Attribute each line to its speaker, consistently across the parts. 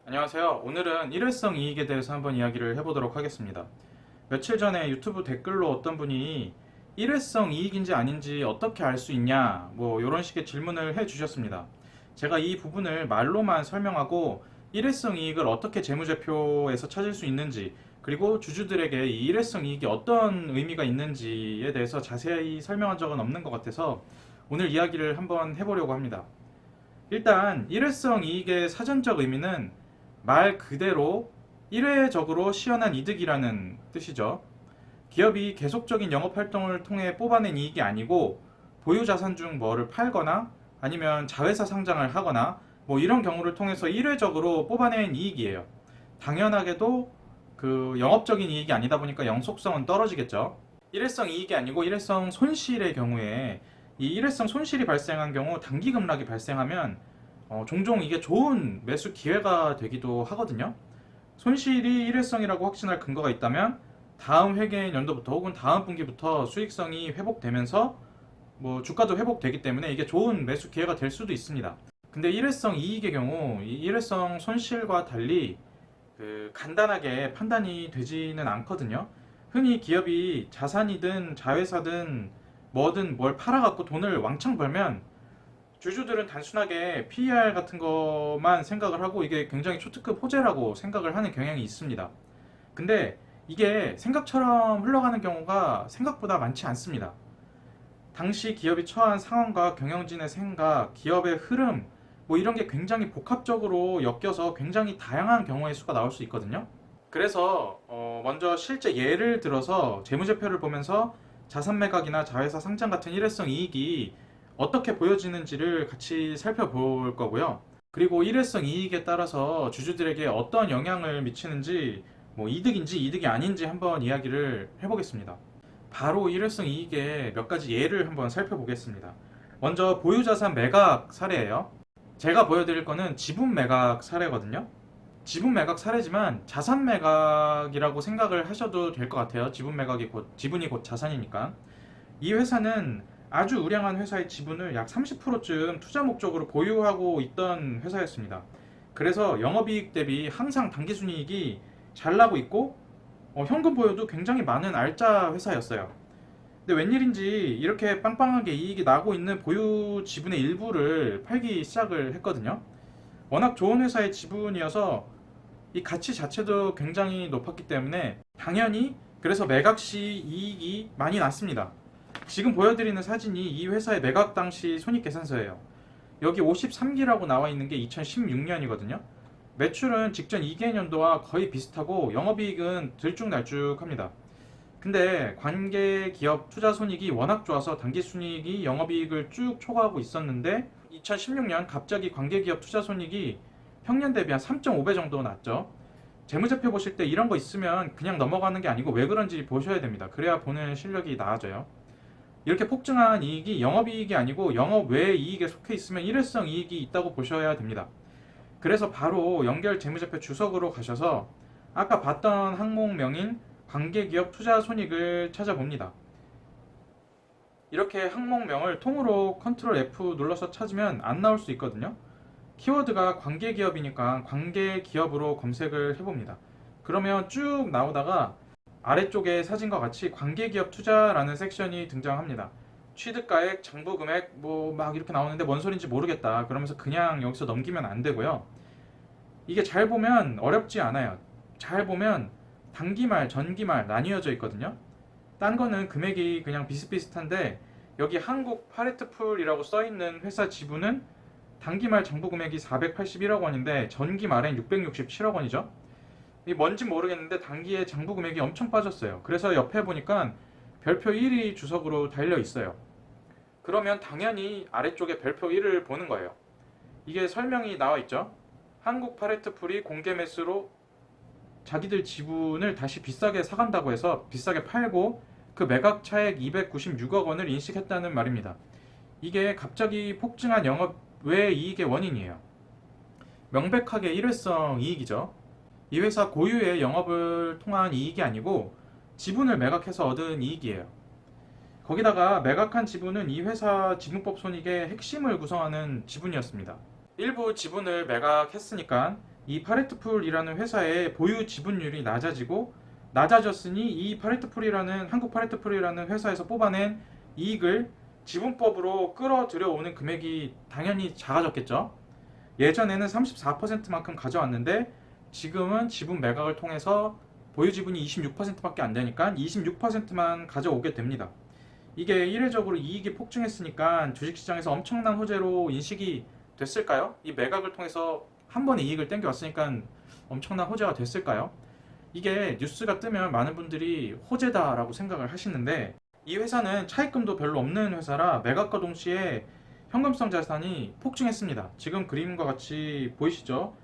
Speaker 1: 안녕하세요. 오늘은 일회성 이익에 대해서 한번 이야기를 해보도록 하겠습니다. 며칠 전에 유튜브 댓글로 어떤 분이 일회성 이익인지 아닌지 어떻게 알 수 있냐 뭐 이런 식의 질문을 해 주셨습니다. 제가 이 부분을 말로만 설명하고 일회성 이익을 어떻게 재무제표에서 찾을 수 있는지, 그리고 주주들에게 이 일회성 이익이 어떤 의미가 있는지에 대해서 자세히 설명한 적은 없는 것 같아서 오늘 이야기를 한번 해보려고 합니다. 일단 일회성 이익의 사전적 의미는 말 그대로 일회적으로 시현한 이득이라는 뜻이죠. 기업이 계속적인 영업 활동을 통해 뽑아낸 이익이 아니고 보유 자산 중 뭐를 팔거나 아니면 자회사 상장을 하거나 뭐 이런 경우를 통해서 일회적으로 뽑아낸 이익이에요. 당연하게도 그 영업적인 이익이 아니다 보니까 영속성은 떨어지겠죠. 일회성 이익이 아니고 일회성 손실의 경우에, 이 일회성 손실이 발생한 경우 단기 급락이 발생하면 종종 이게 좋은 매수 기회가 되기도 하거든요. 손실이 일회성이라고 확신할 근거가 있다면 다음 회계인 연도부터 혹은 다음 분기부터 수익성이 회복되면서 뭐 주가도 회복되기 때문에 이게 좋은 매수 기회가 될 수도 있습니다. 근데 일회성 이익의 경우 이 일회성 손실과 달리 간단하게 판단이 되지는 않거든요. 흔히 기업이 자산이든 자회사든 뭐든 뭘 팔아갖고 돈을 왕창 벌면 주주들은 단순하게 PER 같은 것만 생각을 하고 이게 굉장히 초특급 호재라고 생각을 하는 경향이 있습니다. 근데 이게 생각처럼 흘러가는 경우가 생각보다 많지 않습니다. 당시 기업이 처한 상황과 경영진의 생각, 기업의 흐름, 뭐 이런 게 굉장히 복합적으로 엮여서 굉장히 다양한 경우의 수가 나올 수 있거든요. 그래서 먼저 실제 예를 들어서 재무제표를 보면서 자산 매각이나 자회사 상장 같은 일회성 이익이 어떻게 보여지는지를 같이 살펴볼 거고요. 그리고 일회성 이익에 따라서 주주들에게 어떤 영향을 미치는지, 뭐 이득인지 이득이 아닌지 한번 이야기를 해보겠습니다. 바로 일회성 이익의 몇 가지 예를 한번 살펴보겠습니다. 먼저 보유자산 매각 사례예요. 제가 보여드릴 거는 지분 매각 사례거든요. 지분 매각 사례지만 자산 매각이라고 생각을 하셔도 될 것 같아요. 지분이 곧 자산이니까. 이 회사는 아주 우량한 회사의 지분을 약 30%쯤 투자 목적으로 보유하고 있던 회사였습니다. 그래서 영업이익 대비 항상 당기순이익이 잘 나고 있고 현금 보유도 굉장히 많은 알짜 회사였어요. 근데 웬일인지 이렇게 빵빵하게 이익이 나고 있는 보유 지분의 일부를 팔기 시작을 했거든요. 워낙 좋은 회사의 지분이어서 이 가치 자체도 굉장히 높았기 때문에 당연히 그래서 매각 시 이익이 많이 났습니다. 지금 보여드리는 사진이 이 회사의 매각 당시 손익계산서예요. 여기 53기라고 나와 있는 게 2016년이거든요. 매출은 직전 2개년도와 거의 비슷하고 영업이익은 들쭉날쭉합니다. 근데 관계기업 투자손익이 워낙 좋아서 당기순이익이 영업이익을 쭉 초과하고 있었는데 2016년 갑자기 관계기업 투자손익이 평년 대비 한 3.5배 정도 났죠. 재무제표 보실 때 이런 거 있으면 그냥 넘어가는 게 아니고 왜 그런지 보셔야 됩니다. 그래야 보는 실력이 나아져요. 이렇게 폭증한 이익이 영업이익이 아니고 영업 외의 이익에 속해 있으면 일회성 이익이 있다고 보셔야 됩니다. 그래서 바로 연결 재무제표 주석으로 가셔서 아까 봤던 항목명인 관계기업 투자손익을 찾아봅니다. 이렇게 항목명을 통으로 컨트롤 F 눌러서 찾으면 안 나올 수 있거든요. 키워드가 관계기업이니까 관계기업으로 검색을 해봅니다. 그러면 쭉 나오다가 아래쪽에 사진과 같이 관계기업 투자라는 섹션이 등장합니다. 취득가액, 장부금액 뭐 막 이렇게 나오는데 뭔 소린지 모르겠다. 그러면서 그냥 여기서 넘기면 안 되고요. 이게 잘 보면 어렵지 않아요. 잘 보면 단기말, 전기말 나뉘어져 있거든요. 딴 거는 금액이 그냥 비슷비슷한데 여기 한국 파레트풀이라고 써있는 회사 지분은 단기말 장부 금액이 481억 원인데 전기말엔 667억 원이죠. 이 뭔지 모르겠는데 단기에 장부 금액이 엄청 빠졌어요. 그래서 옆에 보니까 별표 1이 주석으로 달려 있어요. 그러면 당연히 아래쪽에 별표 1을 보는 거예요. 이게 설명이 나와 있죠. 한국 파레트풀이 공개 매수로 자기들 지분을 다시 비싸게 사간다고 해서 비싸게 팔고 그 매각 차액 296억 원을 인식했다는 말입니다. 이게 갑자기 폭증한 영업 외 이익의 원인이에요. 명백하게 일회성 이익이죠. 이 회사 고유의 영업을 통한 이익이 아니고 지분을 매각해서 얻은 이익이에요. 거기다가 매각한 지분은 이 회사 지분법 손익의 핵심을 구성하는 지분이었습니다. 일부 지분을 매각했으니까 이 파레트풀이라는 회사의 보유 지분율이 낮아졌으니 이 파레트풀이라는 한국 파레트풀이라는 회사에서 뽑아낸 이익을 지분법으로 끌어들여 오는 금액이 당연히 작아졌겠죠. 예전에는 34%만큼 가져왔는데 지금은 지분 매각을 통해서 보유 지분이 26%밖에 안 되니까 26%만 가져오게 됩니다. 이게 이례적으로 이익이 폭증했으니까 주식시장에서 엄청난 호재로 인식이 됐을까요? 이 매각을 통해서 한 번에 이익을 땡겨왔으니까 엄청난 호재가 됐을까요? 이게 뉴스가 뜨면 많은 분들이 호재다라고 생각을 하시는데 이 회사는 차입금도 별로 없는 회사라 매각과 동시에 현금성 자산이 폭증했습니다. 지금 그림과 같이 보이시죠?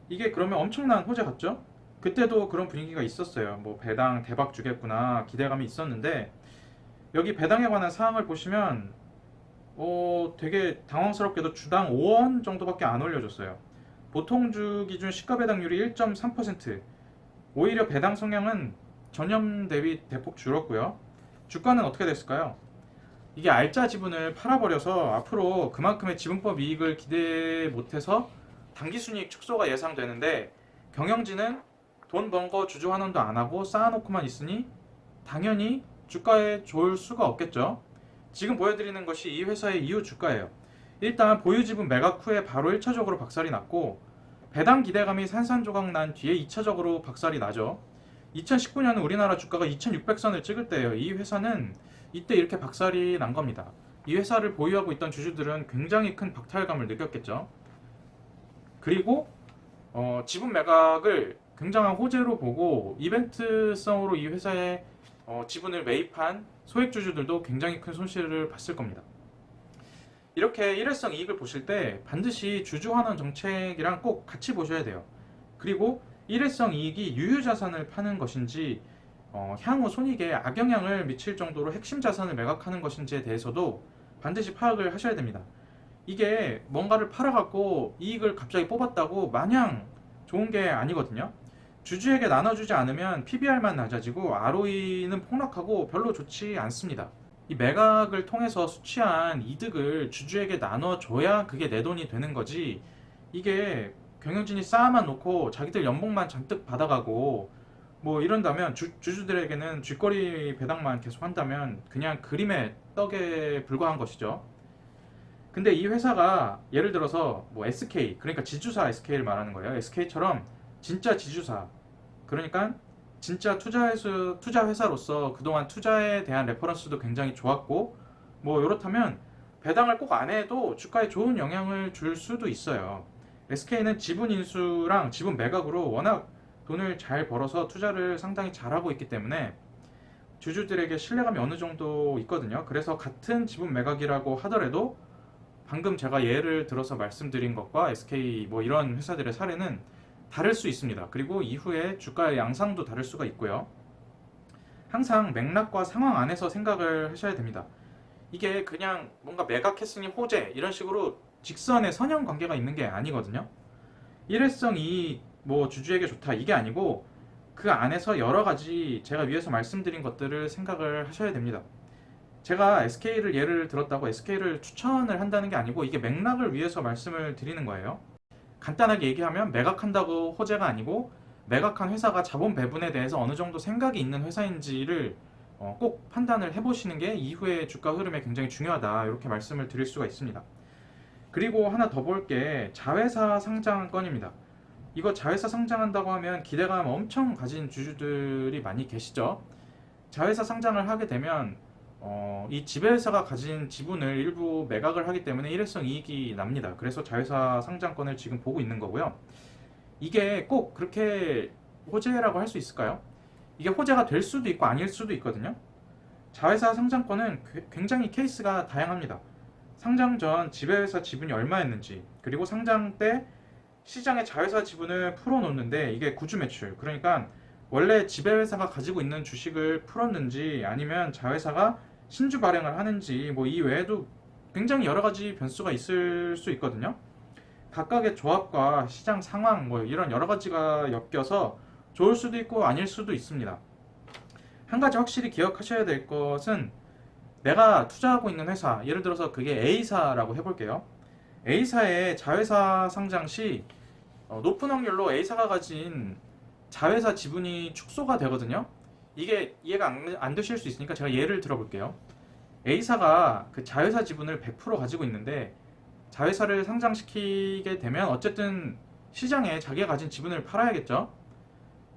Speaker 1: 이게 그러면 엄청난 호재 같죠? 그때도 그런 분위기가 있었어요. 뭐 배당 대박 주겠구나 기대감이 있었는데 여기 배당에 관한 사항을 보시면 되게 당황스럽게도 주당 5원 정도밖에 안 올려줬어요. 보통주 기준 시가 배당률이 1.3%, 오히려 배당 성향은 전년 대비 대폭 줄었고요. 주가는 어떻게 됐을까요? 이게 알짜 지분을 팔아버려서 앞으로 그만큼의 지분법 이익을 기대 못해서 당기순이익 축소가 예상되는데 경영진은 돈 번 거 주주 환원도 안 하고 쌓아놓고만 있으니 당연히 주가에 좋을 수가 없겠죠. 지금 보여드리는 것이 이 회사의 이후 주가예요. 일단 보유 지분 매각 후에 바로 1차적으로 박살이 났고 배당 기대감이 산산조각 난 뒤에 2차적으로 박살이 나죠. 2019년은 우리나라 주가가 2600선을 찍을 때예요. 이 회사는 이때 이렇게 박살이 난 겁니다. 이 회사를 보유하고 있던 주주들은 굉장히 큰 박탈감을 느꼈겠죠. 그리고 지분 매각을 굉장한 호재로 보고 이벤트성으로 이 회사의 지분을 매입한 소액 주주들도 굉장히 큰 손실을 봤을 겁니다. 이렇게 일회성 이익을 보실 때 반드시 주주 환원 정책이랑 꼭 같이 보셔야 돼요. 그리고 일회성 이익이 유효자산을 파는 것인지 향후 손익에 악영향을 미칠 정도로 핵심 자산을 매각하는 것인지에 대해서도 반드시 파악을 하셔야 됩니다. 이게 뭔가를 팔아갖고 이익을 갑자기 뽑았다고 마냥 좋은 게 아니거든요. 주주에게 나눠주지 않으면 PBR만 낮아지고 ROE는 폭락하고 별로 좋지 않습니다. 이 매각을 통해서 수취한 이득을 주주에게 나눠줘야 그게 내 돈이 되는 거지, 이게 경영진이 쌓아만 놓고 자기들 연봉만 잔뜩 받아가고 뭐 이런다면 주주들에게는 쥐꼬리 배당만 계속 한다면 그냥 그림의 떡에 불과한 것이죠. 근데 이 회사가 예를 들어서 뭐 SK, 그러니까 지주사 SK를 말하는 거예요. SK처럼 진짜 지주사, 그러니까 진짜 투자 회사로서 그동안 투자에 대한 레퍼런스도 굉장히 좋았고 뭐 이렇다면 배당을 꼭 안 해도 주가에 좋은 영향을 줄 수도 있어요. SK는 지분 인수랑 지분 매각으로 워낙 돈을 잘 벌어서 투자를 상당히 잘하고 있기 때문에 주주들에게 신뢰감이 어느 정도 있거든요. 그래서 같은 지분 매각이라고 하더라도 방금 제가 예를 들어서 말씀드린 것과 SK 뭐 이런 회사들의 사례는 다를 수 있습니다. 그리고 이후에 주가의 양상도 다를 수가 있고요. 항상 맥락과 상황 안에서 생각을 하셔야 됩니다. 이게 그냥 뭔가 매각했으니 호재 이런 식으로 직선의 선형 관계가 있는 게 아니거든요. 일회성이 뭐 주주에게 좋다 이게 아니고 그 안에서 여러 가지 제가 위에서 말씀드린 것들을 생각을 하셔야 됩니다. 제가 SK를 예를 들었다고 SK를 추천을 한다는 게 아니고 이게 맥락을 위해서 말씀을 드리는 거예요. 간단하게 얘기하면 매각한다고 호재가 아니고 매각한 회사가 자본 배분에 대해서 어느 정도 생각이 있는 회사인지를 꼭 판단을 해보시는 게 이후의 주가 흐름에 굉장히 중요하다, 이렇게 말씀을 드릴 수가 있습니다. 그리고 하나 더 볼 게 자회사 상장 건입니다. 이거 자회사 상장한다고 하면 기대감 엄청 가진 주주들이 많이 계시죠. 자회사 상장을 하게 되면 이 지배회사가 가진 지분을 일부 매각을 하기 때문에 일회성 이익이 납니다. 그래서 자회사 상장권을 지금 보고 있는 거고요. 이게 꼭 그렇게 호재라고 할 수 있을까요? 이게 호재가 될 수도 있고 아닐 수도 있거든요. 자회사 상장권은 굉장히 케이스가 다양합니다. 상장 전 지배회사 지분이 얼마였는지, 그리고 상장 때 시장에 자회사 지분을 풀어놓는데 이게 구주 매출, 그러니까 원래 지배회사가 가지고 있는 주식을 풀었는지 아니면 자회사가 신주 발행을 하는지 뭐 이 외에도 굉장히 여러 가지 변수가 있을 수 있거든요. 각각의 조합과 시장 상황 뭐 이런 여러 가지가 엮여서 좋을 수도 있고 아닐 수도 있습니다. 한 가지 확실히 기억하셔야 될 것은 내가 투자하고 있는 회사, 예를 들어서 그게 A사라고 해볼게요. A사의 자회사 상장 시 높은 확률로 A사가 가진 자회사 지분이 축소가 되거든요. 이게 이해가 안 되실 수 있으니까 제가 예를 들어볼게요. A사가 그 자회사 지분을 100% 가지고 있는데 자회사를 상장시키게 되면 어쨌든 시장에 자기가 가진 지분을 팔아야겠죠.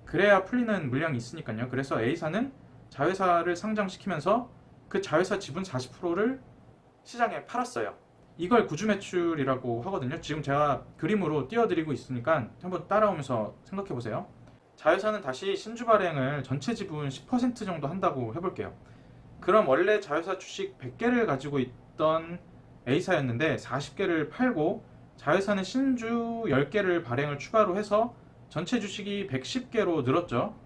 Speaker 1: 그래야 풀리는 물량이 있으니까요. 그래서 A사는 자회사를 상장시키면서 그 자회사 지분 40%를 시장에 팔았어요. 이걸 구주매출이라고 하거든요. 지금 제가 그림으로 띄워드리고 있으니까 한번 따라오면서 생각해 보세요. 자회사는 다시 신주 발행을 전체 지분 10% 정도 한다고 해볼게요. 그럼 원래 자회사 주식 100개를 가지고 있던 A사였는데 40개를 팔고 자회사는 신주 10개를 발행을 추가로 해서 전체 주식이 110개로 늘었죠.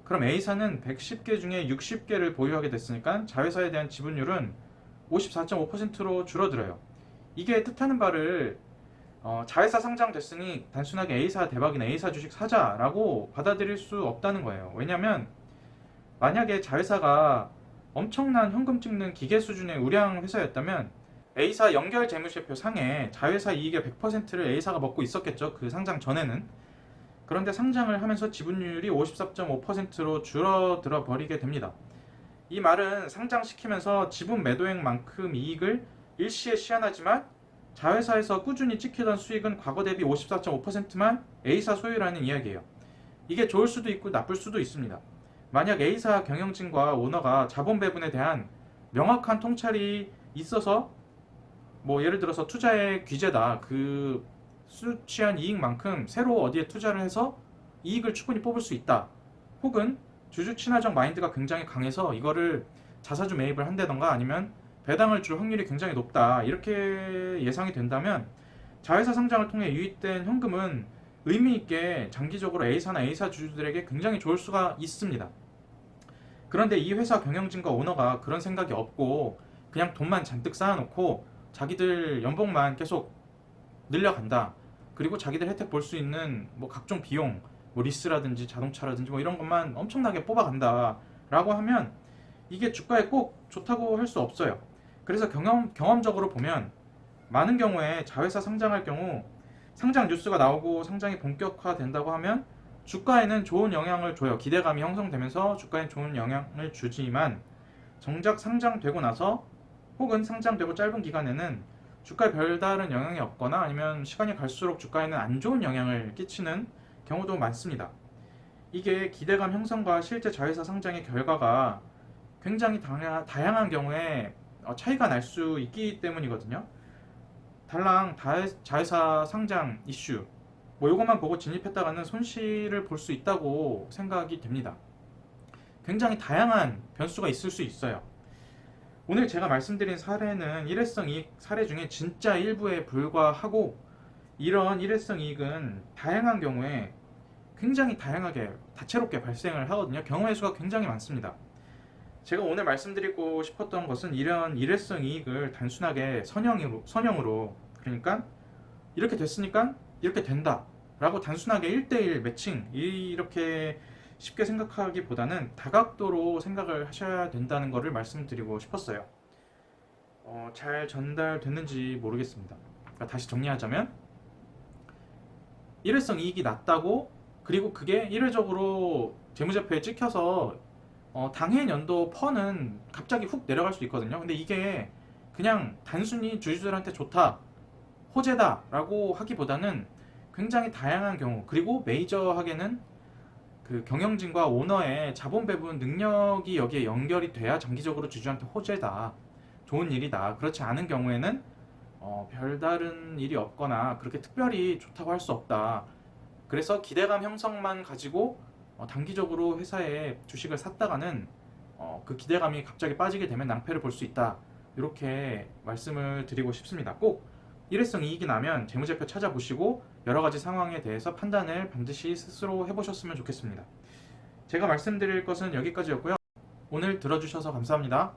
Speaker 1: 그럼 A사는 110개 중에 60개를 보유하게 됐으니까 자회사에 대한 지분율은 54.5%로 줄어들어요. 이게 뜻하는 바를 자회사 상장됐으니 단순하게 A사 대박이네, A사 주식 사자라고 받아들일 수 없다는 거예요. 왜냐면 만약에 자회사가 엄청난 현금 찍는 기계 수준의 우량 회사였다면 A사 연결 재무제표 상에 자회사 이익의 100%를 A사가 먹고 있었겠죠. 그 상장 전에는. 그런데 상장을 하면서 지분율이 54.5%로 줄어들어 버리게 됩니다. 이 말은 상장시키면서 지분 매도액만큼 이익을 일시에 시한하지만 자회사에서 꾸준히 찍히던 수익은 과거 대비 54.5%만 A사 소유라는 이야기예요. 이게 좋을 수도 있고 나쁠 수도 있습니다. 만약 A사 경영진과 오너가 자본 배분에 대한 명확한 통찰이 있어서 예를 들어서 투자의 귀재다, 그 수취한 이익만큼 새로 어디에 투자를 해서 이익을 충분히 뽑을 수 있다, 혹은 주주 친화적 마인드가 굉장히 강해서 이거를 자사주 매입을 한다던가 아니면 배당을 줄 확률이 굉장히 높다, 이렇게 예상이 된다면 자회사 상장을 통해 유입된 현금은 의미 있게 장기적으로 A사나 A사 주주들에게 굉장히 좋을 수가 있습니다. 그런데 이 회사 경영진과 오너가 그런 생각이 없고 그냥 돈만 잔뜩 쌓아놓고 자기들 연봉만 계속 늘려간다, 그리고 자기들 혜택 볼 수 있는 각종 비용, 리스라든지 자동차라든지 이런 것만 엄청나게 뽑아간다 라고 하면 이게 주가에 꼭 좋다고 할 수 없어요. 그래서 경험적으로 보면 많은 경우에 자회사 상장할 경우 상장 뉴스가 나오고 상장이 본격화된다고 하면 주가에는 좋은 영향을 줘요. 기대감이 형성되면서 주가에 좋은 영향을 주지만 정작 상장되고 나서 혹은 상장되고 짧은 기간에는 주가에 별다른 영향이 없거나 아니면 시간이 갈수록 주가에는 안 좋은 영향을 끼치는 경우도 많습니다. 이게 기대감 형성과 실제 자회사 상장의 결과가 굉장히 다양한 경우에 차이가 날 수 있기 때문이거든요. 달랑 자회사 상장 이슈 이것만 보고 진입했다가는 손실을 볼 수 있다고 생각이 됩니다. 굉장히 다양한 변수가 있을 수 있어요. 오늘 제가 말씀드린 사례는 일회성 이익 사례 중에 진짜 일부에 불과하고, 이런 일회성 이익은 다양한 경우에 굉장히 다양하게 다채롭게 발생을 하거든요. 경우의 수가 굉장히 많습니다. 제가 오늘 말씀드리고 싶었던 것은 이런 일회성 이익을 단순하게 선형으로, 그러니까 이렇게 됐으니까 이렇게 된다 라고 단순하게 1대1 매칭 이렇게 쉽게 생각하기보다는 다각도로 생각을 하셔야 된다는 것을 말씀드리고 싶었어요. 잘 전달됐는지 모르겠습니다. 그러니까 다시 정리하자면 일회성 이익이 낮다고, 그리고 그게 일회적으로 재무제표에 찍혀서 당해 연도 퍼는 갑자기 훅 내려갈 수 있거든요. 근데 이게 그냥 단순히 주주들한테 좋다, 호재다 라고 하기보다는 굉장히 다양한 경우, 그리고 메이저하게는 그 경영진과 오너의 자본 배분 능력이 여기에 연결이 돼야 장기적으로 주주한테 호재다, 좋은 일이다. 그렇지 않은 경우에는 별다른 일이 없거나 그렇게 특별히 좋다고 할 수 없다. 그래서 기대감 형성만 가지고 단기적으로 회사에 주식을 샀다가는 그 기대감이 갑자기 빠지게 되면 낭패를 볼 수 있다, 이렇게 말씀을 드리고 싶습니다. 꼭 일회성 이익이 나면 재무제표 찾아보시고 여러 가지 상황에 대해서 판단을 반드시 스스로 해보셨으면 좋겠습니다. 제가 말씀드릴 것은 여기까지였고요. 오늘 들어주셔서 감사합니다.